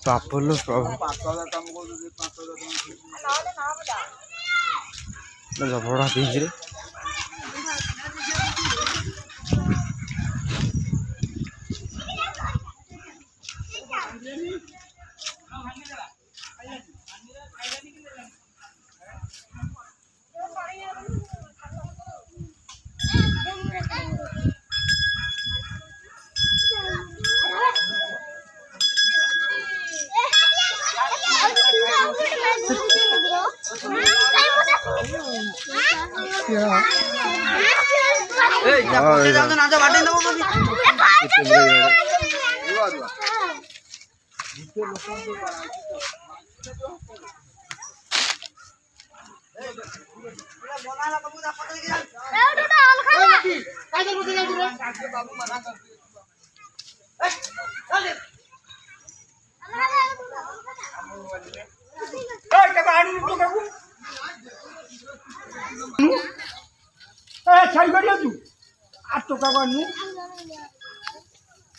पापलो प्रभु झपड़ा बीच रे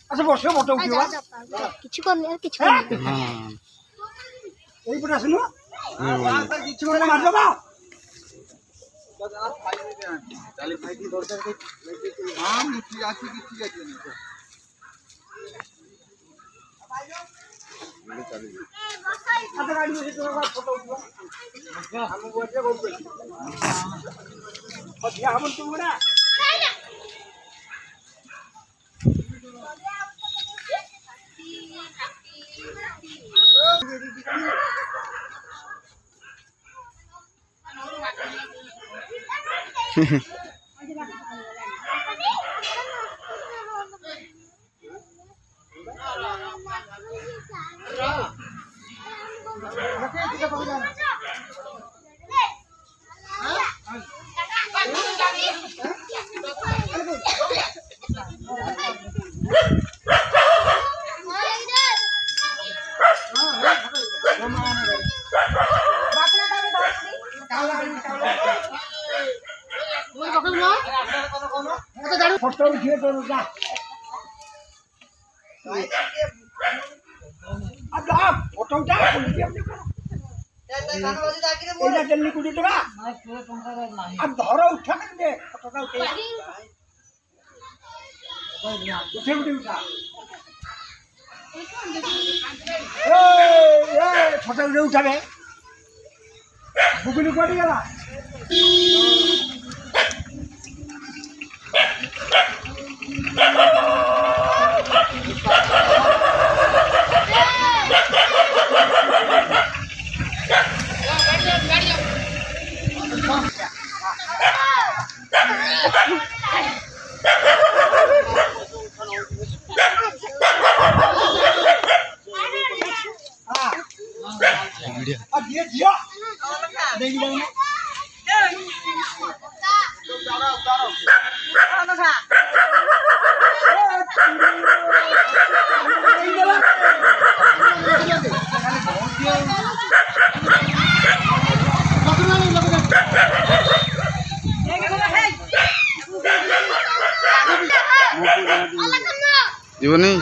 अच्छा बसो फोटो उठिबा किछु करने किछु हां एई पटा सुनो किछु करने मार दबा चाली भाई की दरकार के हां मुठी आसी किछि जाती नहीं चली अच्छा गाड़ी में तो फोटो उठिबा हम बोलते बोल पे अच्छा हम तुम ना फोटो उठिए तो जा अब आप फोटो उठा पुलिस अपने को एला जल्दी कुडी देबा अब धरो उठा कर दे फोटो उठे उठे उठा ए फोटो उठा बे बुगुली कोडी गला जीवनी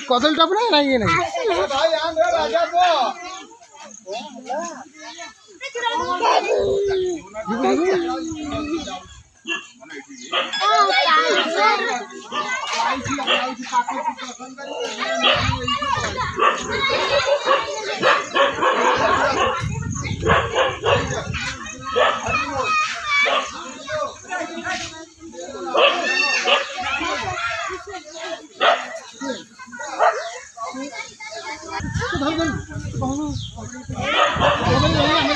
कदल टप ना ये नहीं भाई आंध्र राजा को तो